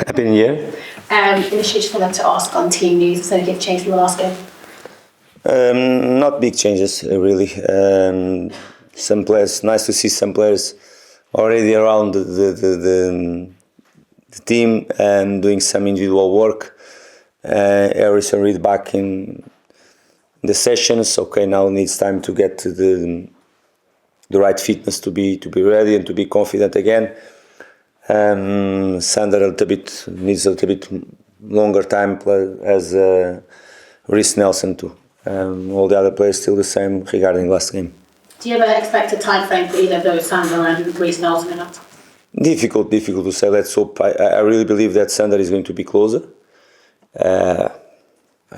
Happy New Year. Initially, just wanted to ask on team news, has anything changed from the last game? Not big changes, really. Some players, nice to see some players already around the team and doing some individual work. Harrison Reed back in the sessions. Okay, now needs time to get to the right fitness to be ready and to be confident again. Sander needs a little bit longer time as Reece Nelson too. All the other players still the same regarding last game. Do you have an expected time frame for either of those, Sander and Reece Nelson? Difficult to say. Let's hope. I really believe that Sander is going to be closer. I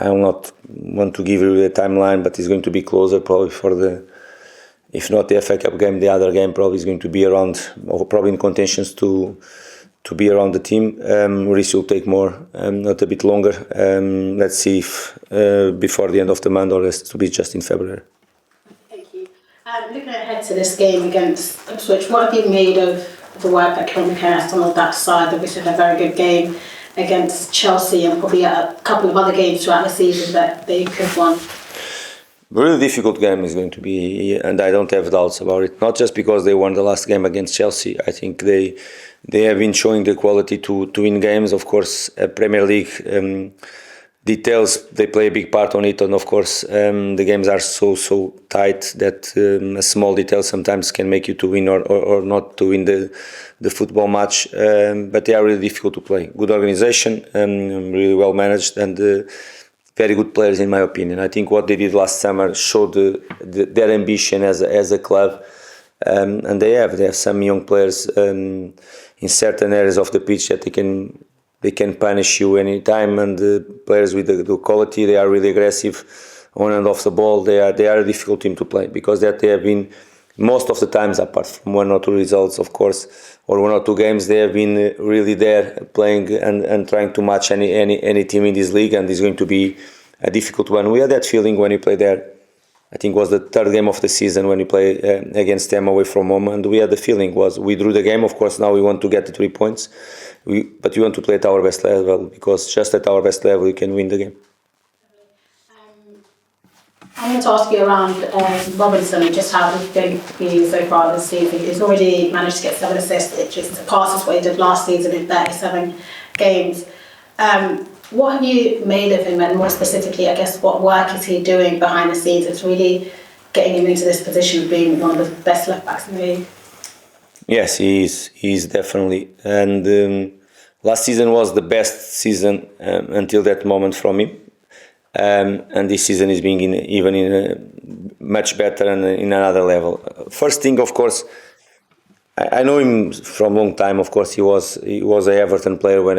will not want to give you a timeline, but he's going to be closer probably for if not the FA Cup game, the other game probably is going to be around, or probably in contentions to be around the team. Reece will take more, not a bit longer. Let's see if before the end of the month or has to be just in February. Thank you. Looking ahead to this game against Ipswich, what have you made of the work that Kieran McKenna has done on that side? Obviously, had a very good game against Chelsea and probably a couple of other games throughout the season that they could have won. Really difficult game is going to be, and I don't have doubts about it. Not just because they won the last game against Chelsea. I think they have been showing the quality to win games. Of course, Premier League details, they play a big part on it, and of course the games are so tight that a small detail sometimes can make you to win or not to win the football match. But they are really difficult to play. Good organization, really well managed, and very good players in my opinion. I think what they did last summer showed their ambition as a club, and they have some young players in certain areas of the pitch that they can punish you anytime, and the players with the quality, they are really aggressive on and off the ball. They are a difficult team to play because that they have been most of the times, apart from one or two results, of course, or one or two games, they have been really there playing and trying to match any team in this league, and it's going to be a difficult one. We had that feeling when we played there. I think it was the third game of the season when we played against them away from home, and we had the feeling we drew the game. Of course, now we want to get the 3 points, but we want to play at our best level because just at our best level we can win the game. I wanted to ask you around Robinson and just how he's going to be so far this season. He's already managed to get 7 assists, which is surpasses what he did last season in 37 games. What have you made of him, and more specifically, I guess, what work is he doing behind the scenes? It's really getting him into this position of being one of the best left backs in the league. Yes, he is definitely. And last season was the best season until that moment from him. And this season is being much better and in another level. First thing, of course, I know him from a long time. Of course, he was an Everton player when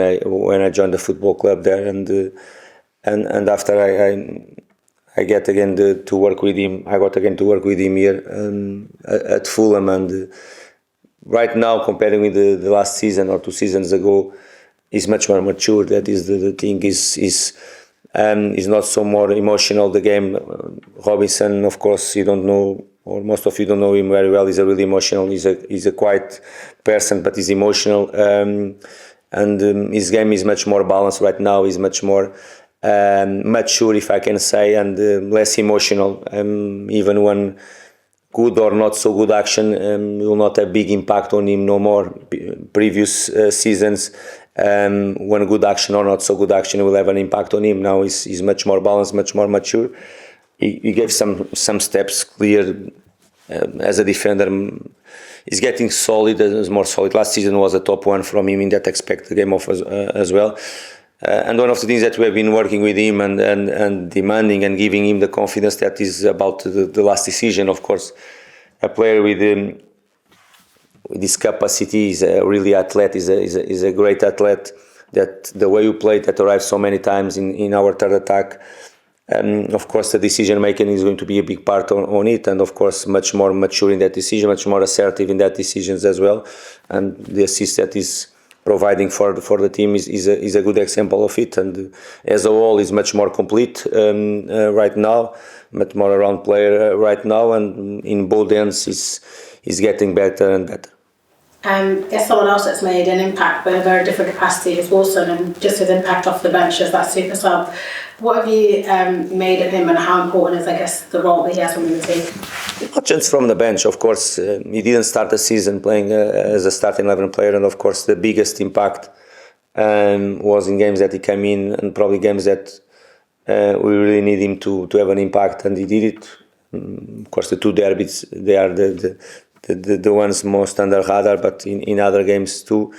I joined the football club there, and after I get again to work with him. I got again to work with him here at Fulham, and right now comparing with the last season or 2 seasons ago, he's much more mature. That is the thing is not so more emotional. The game, Robinson, of course, you don't know, or most of you don't know him very well. He's a really emotional. He's a quiet person, but he's emotional. And his game is much more balanced right now. He's much more mature, if I can say, and less emotional. Even when good or not so good action will not have big impact on him no more. Previous seasons, when good action or not so good action will have an impact on him. Now he's much more balanced, much more mature. He gave some steps clear as a defender. He's getting solid, more solid. Last season was a top one from him in that aspect, the game of as well. And one of the things that we have been working with him and demanding and giving him the confidence that is about the last decision. Of course, a player with this capacity is a really athlete, is a great athlete. That the way you play, that arrives so many times in our third attack. Of course, the decision making is going to be a big part on it, and of course, much more mature in that decision, much more assertive in that decisions as well. And the assist that is providing for the team is a good example of it. And as a whole, is much more complete right now, much more around player right now, and in both ends is getting better and better. I guess someone else that's made an impact but in a very different capacity is Wilson, and just his impact off the bench as that super sub. What have you made of him, and how important is, I guess, the role that he has within the team? Not just from the bench, of course. He didn't start the season playing as a starting 11 player, and of course the biggest impact was in games that he came in, and probably games that we really need him to have an impact, and he did it. Of course, the two derbies, they are the ones most under radar, but in other games too.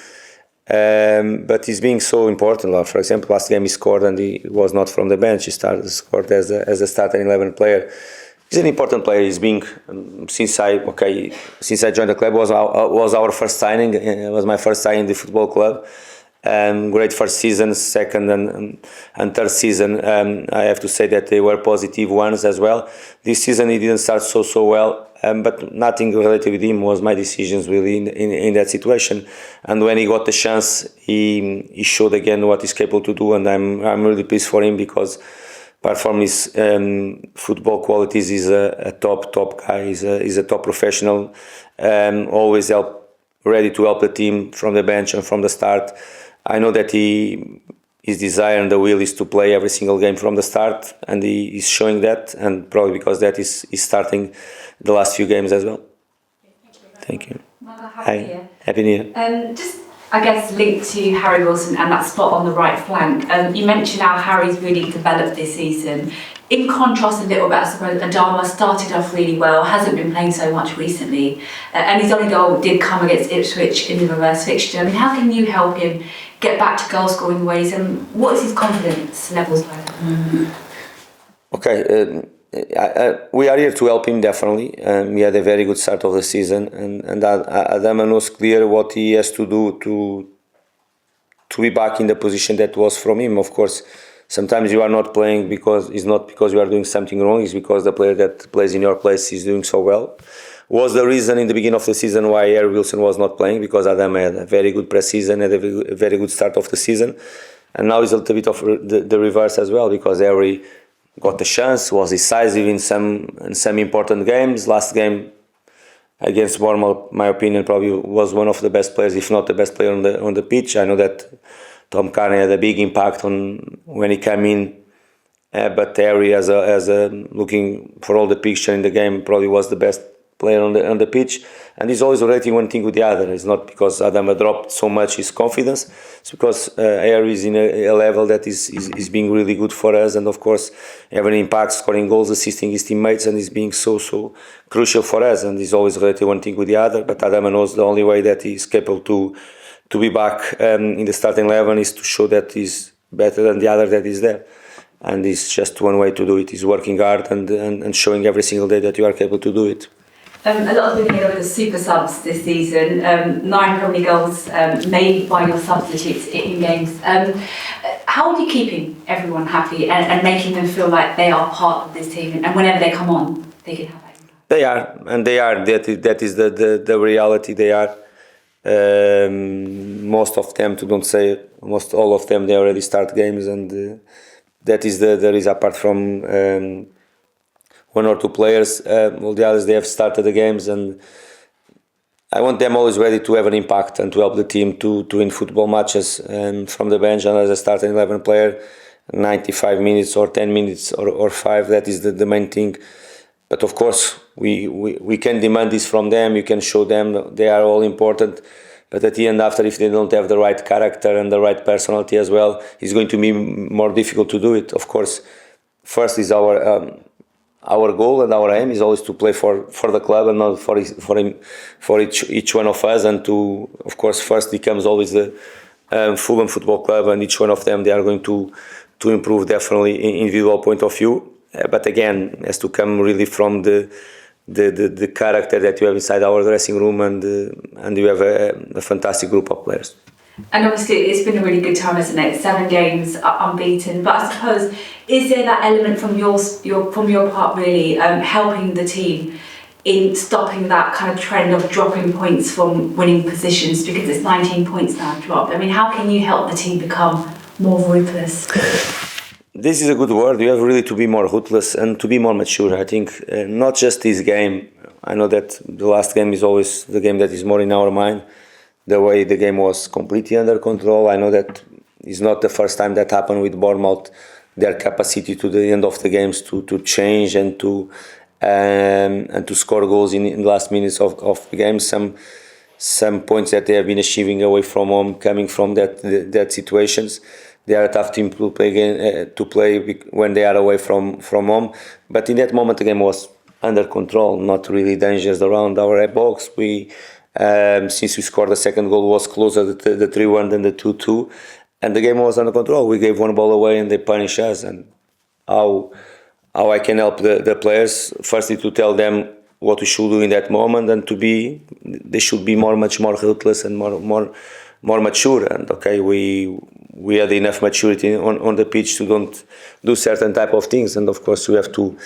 But he's being so important. Like, for example, last game he scored and he was not from the bench. He scored as a starting 11 player. He's an important player. He's being since I joined the club was our first signing. It was my first signing in the football club. Great first season, second and third season. I have to say that they were positive ones as well. This season he didn't start so well. But nothing related with him, was my decisions really in that situation. And when he got the chance, he showed again what he's capable to do, and I'm really pleased for him, because apart from his football qualities, he's a top guy. He's a top professional. Always ready to help the team from the bench and from the start. I know that his desire and the will is to play every single game from the start, and he is showing that, and probably because that is starting the last few games as well. Thank you. Marco, happy New Year. Just, I guess, linked to Harry Wilson and that spot on the right flank. You mentioned how Harry's really developed this season. In contrast a little bit, I suppose, Adama started off really well, hasn't been playing so much recently, and his only goal did come against Ipswich in the reverse fixture. I mean, how can you help him get back to goal scoring ways, and what is his confidence levels like? Okay, we are here to help him, definitely. He had a very good start of the season, and Adama knows clear what he has to do to be back in the position that was from him. Of course, sometimes you are not playing because it's not because you are doing something wrong, it's because the player that plays in your place is doing so well. Was the reason in the beginning of the season why Harry Wilson was not playing, because Adama had a very good pre-season, had a very good start of the season, and now it's a little bit of the reverse as well, because Harry got the chance, was decisive in some important games. Last game against Bournemouth, my opinion, probably was one of the best players, if not the best player on the pitch. I know that Tom Carney had a big impact on when he came in, but Harry, as a looking for all the picture in the game, probably was the best player on the pitch, and he's always relating one thing with the other. It's not because Adama dropped so much his confidence, it's because Harry is in a level that is being really good for us, and of course having an impact, scoring goals, assisting his teammates, and is being so crucial for us, and he's always relating one thing with the other. But Adama knows the only way that he's capable to be back in the starting 11 is to show that he's better than the other that is there, and it's just one way to do it, is working hard and showing every single day that you are capable to do it. A lot of people here are the super subs this season. 9 Premier goals made by your substitutes in games. How are you keeping everyone happy and making them feel like they are part of this team, and whenever they come on, they can have that impact? They are, and they are. That is the reality. They are. Most of them, to don't say almost all of them, they already start games, and that is there is, apart from one or two players, all the others, they have started the games, and I want them always ready to have an impact and to help the team to win football matches, and from the bench and as a starting 11 player, 95 minutes or 10 minutes or 5, that is the main thing. But of course we can demand this from them. You can show them they are all important, but at the end, after, if they don't have the right character and the right personality as well, it's going to be more difficult to do it. Of course, first is our goal and our aim is always to play for the club and not for each one of us, and to, of course, first becomes always the Fulham Football Club, and each one of them, they are going to improve definitely in individual point of view, but again, has to come really from the character that you have inside our dressing room, and you have a fantastic group of players. And obviously it's been a really good time, isn't it? 7 games unbeaten. But I suppose, is there that element from your part really helping the team in stopping that kind of trend of dropping points from winning positions, because it's 19 points now dropped? I mean, how can you help the team become more ruthless? This is a good word. You have really to be more ruthless and to be more mature. I think not just this game. I know that the last game is always the game that is more in our mind. the way the game was completely under control. I know that it's not the first time that happened with Bournemouth. Their capacity to the end of the games to change and to score goals in the last minutes of the game. Some points that they have been achieving away from home, coming from that situations. They are a tough team to play again, to play when they are away from home. But in that moment, the game was under control, not really dangerous around our box. We, since we scored the second goal, was closer to the 3-1 than the 2-2, and the game was under control. We gave one ball away and they punished us. And how I can help the players, firstly to tell them what we should do in that moment, and they should be much more ruthless and more mature. And okay, we had enough maturity on the pitch to don't do certain type of things. And of course, we have to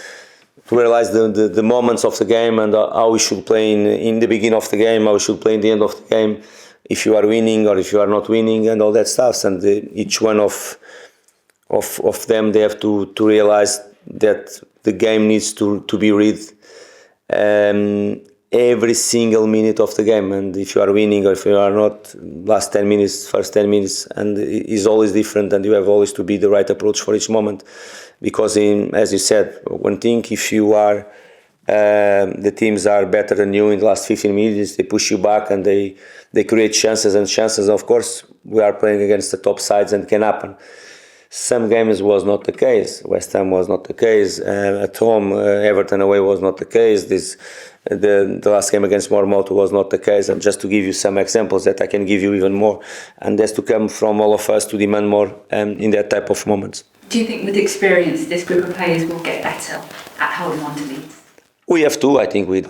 realize the moments of the game and how we should play in the beginning of the game, how we should play in the end of the game, if you are winning or if you are not winning, and all that stuff. And each one of them, they have to realize that the game needs to be read every single minute of the game. And if you are winning or if you are not, last 10 minutes, first 10 minutes, and it's always different, and you have always to be the right approach for each moment. Because as you said, one thing, if you are the teams are better than you in the last 15 minutes, they push you back and they create chances and chances. Of course, we are playing against the top sides and it can happen. Some games was not the case. West Ham was not the case. At home, Everton away was not the case. The last game against Bournemouth was not the case. And just to give you some examples that I can give you even more, and that's to come from all of us to demand more in that type of moments. Do you think with experience this group of players will get better at holding on to leads? We have to. I think we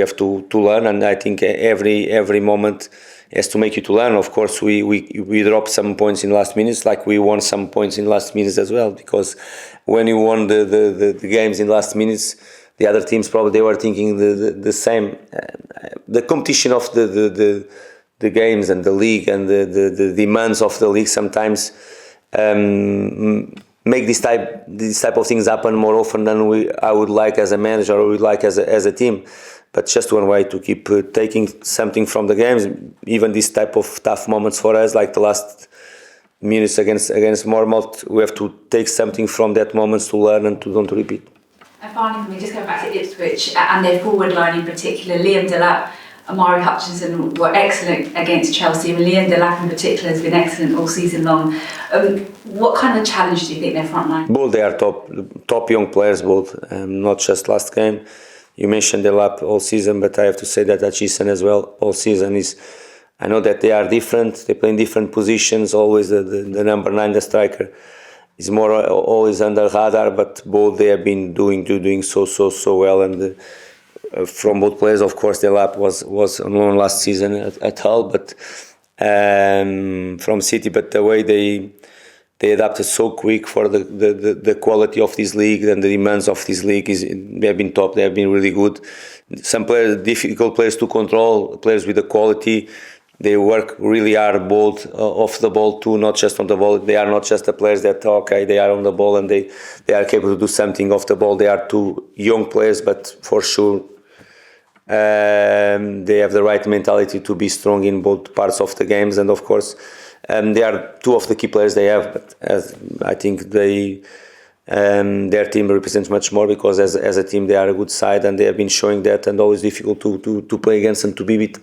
have to learn, and I think every moment has to make you to learn. Of course, we dropped some points in last minutes, like we won some points in last minutes as well. Because when you won the games in last minutes, the other teams probably they were thinking the same. The competition of the games and the league and the demands of the league sometimes make this type of things happen more often than I would like as a manager or would like as a team. But just one way to keep taking something from the games, even this type of tough moments for us, like the last minutes against Bournemouth, we have to take something from that moments to learn and to don't repeat. And finally, for me, just going back to Ipswich and their forward line in particular, Liam Delap, Omari, Hutchinson were excellent against Chelsea. And Liam Delap in particular has been excellent all season long. What kind of challenge do you think their front line? Both they are top young players, both, not just last game. You mentioned Delap all season, but I have to say that Hutchinson as well all season is. I know that they are different. They play in different positions. Always the number 9, the striker, is more always under radar. But both they have been doing so well. And from both players, of course, Delap was on loan last season at Hull, but from City. But the way they adapted so quick for the quality of this league and the demands of this league they have been top. They have been really good. Some players, difficult players to control, players with the quality. They work really hard both off the ball too, not just on the ball. They are not just the players that they are on the ball and they are capable to do something off the ball. They are two young players, but for sure they have the right mentality to be strong in both parts of the games. And of course, they are two of the key players they have, but I think their team represents much more because as a team they are a good side and they have been showing that, and always difficult to play against and to be beaten.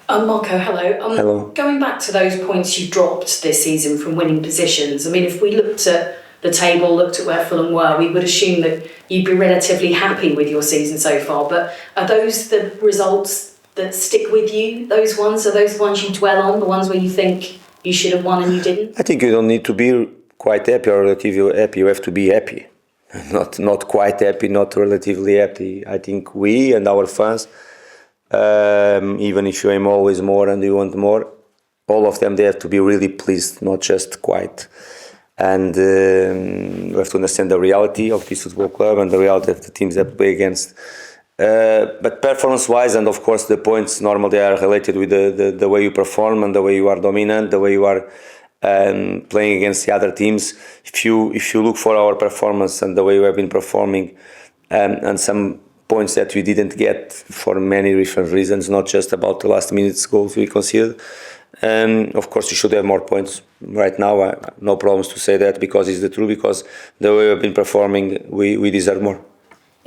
Marco, hello. Hello. Going back to those points you dropped this season from winning positions, I mean, if we looked at the table, looked at where Fulham were, we would assume that you'd be relatively happy with your season so far. But are those the results that stick with you? Those ones? Are those the ones you dwell on? The ones where you think you should have won and you didn't? I think you don't need to be quite happy or relatively happy. You have to be happy. Not quite happy, not relatively happy. I think we and our fans, even if you aim always more and you want more, all of them, they have to be really pleased, not just quite. And we have to understand the reality of this football club and the reality of the teams that play against. But performance-wise, and of course the points, normally they are related with the way you perform and the way you are dominant, the way you are playing against the other teams. If you look for our performance and the way we have been performing, and some points that we didn't get for many different reasons, not just about the last minute's goals we conceded. Of course, we should have more points right now. No problems to say that, because it's the truth, because the way we've been performing, we deserve more.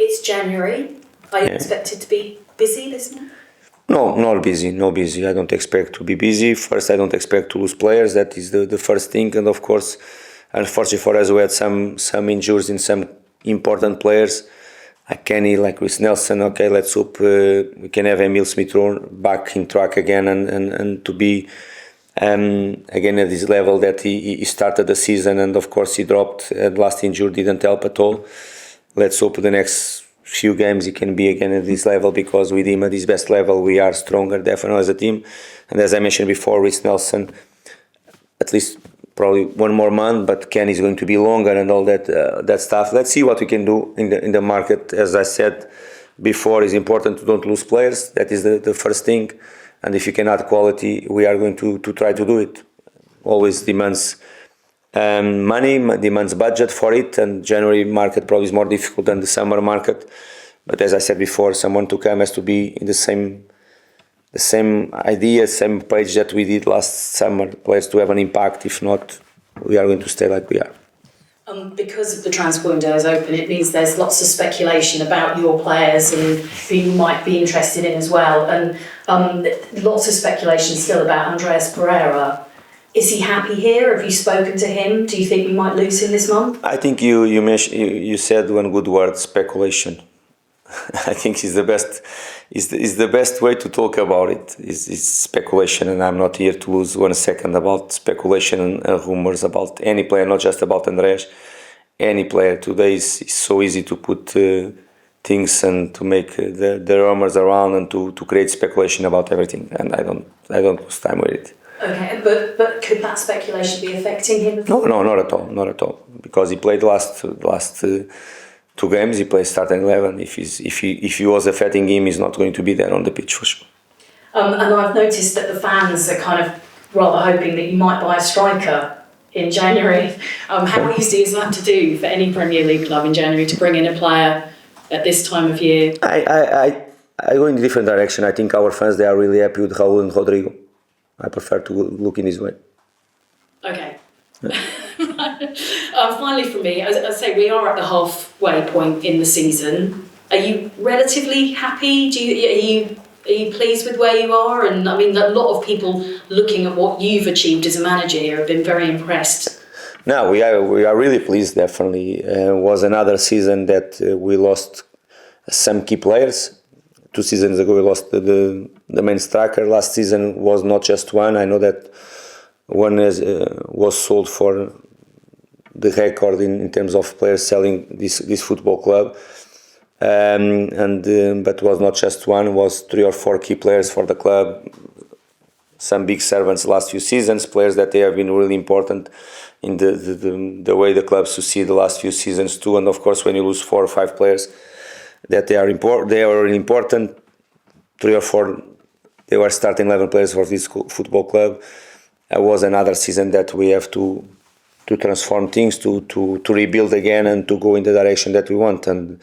It's January. Are you expected to be busy this month? No, not busy. No busy. I don't expect to be busy. First, I don't expect to lose players. That is the first thing. And of course, unfortunately for us, we had some injuries in some important players. Like Kenny, like Chris Nelson. Okay, let's hope we can have Emil Smith-Rowe back in track again and to be again at this level that he started the season. And of course, he dropped. Last injury didn't help at all. Let's hope the next few games he can be again at this level, because with him at his best level we are stronger definitely as a team. And as I mentioned before, Rhys Nelson at least probably one more month, but Ken is going to be longer and all that stuff. Let's see what we can do in the market. As I said before, it's important to don't lose players. That is the first thing. And if you can add quality, we are going to try to do it. Always demands money, demands budget for it, and January market probably is more difficult than the summer market. But as I said before, someone to come has to be in the same idea, same page that we did last summer. Players to have an impact. If not, we are going to stay like we are. Because of the transfer window is open, it means there's lots of speculation about your players and who you might be interested in as well. And lots of speculation still about Andreas Pereira. Is he happy here? Have you spoken to him? Do you think we might lose him this month? I think you said one good word: speculation. I think is the best way to talk about it. Is speculation, and I'm not here to lose 1 second about speculation and rumors about any player, not just about Andreas. Any player today is so easy to put things and to make the rumors around and to create speculation about everything, and I don't lose time with it. Okay, but could that speculation be affecting him? No, not at all. Because he played last 2 games. He played starting 11. If he was affecting him, he's not going to be there on the pitch for sure. And I've noticed that the fans are kind of rather hoping that you might buy a striker in January. How easy is that to do for any Premier League club in January, to bring in a player at this time of year? I go in a different direction. I think our fans, they are really happy with Raul and Rodrigo. I prefer to look in this way. Okay. Finally, for me, as I say, we are at the halfway point in the season. Are you relatively happy? Are you pleased with where you are? And I mean, a lot of people looking at what you've achieved as a manager here have been very impressed. No, we are really pleased. Definitely, was another season that we lost some key players. 2 seasons ago, we lost the main striker. Last season was not just one. I know that one was sold for the record in terms of players selling this football club, but was not just one. Was 3 or 4 key players for the club. Some big servants last few seasons. Players that they have been really important in the way the club succeeded the last few seasons too. And of course, when you lose 4 or 5 players, that they are really important. 3 or 4, they were starting 11 players for this football club. It was another season that we have to transform things, to rebuild again, and to go in the direction that we want. And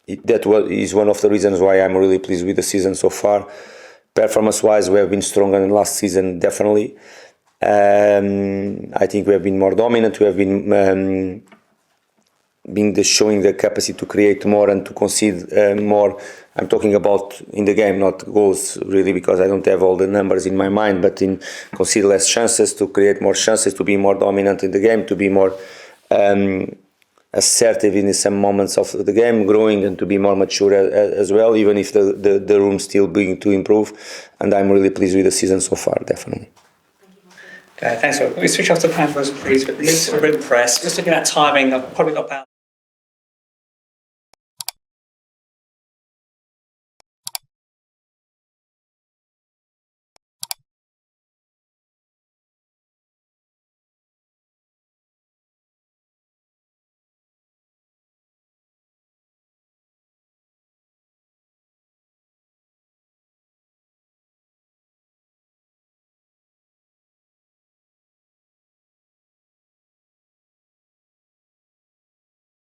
is one of the reasons why I'm really pleased with the season so far. Performance-wise, we have been stronger than last season, definitely. I think we have been more dominant. We have been showing the capacity to create more and to concede more. I'm talking about in the game, not goals really, because I don't have all the numbers in my mind, but in concede less chances, to create more chances, to be more dominant in the game, to be more assertive in some moments of the game, growing, and to be more mature as well, even if the room's still being to improve. And I'm really pleased with the season so far, definitely. Okay, thanks. We switch off to Pamela's, please. But Luke's a bit pressed. Just looking at timing, I've probably got about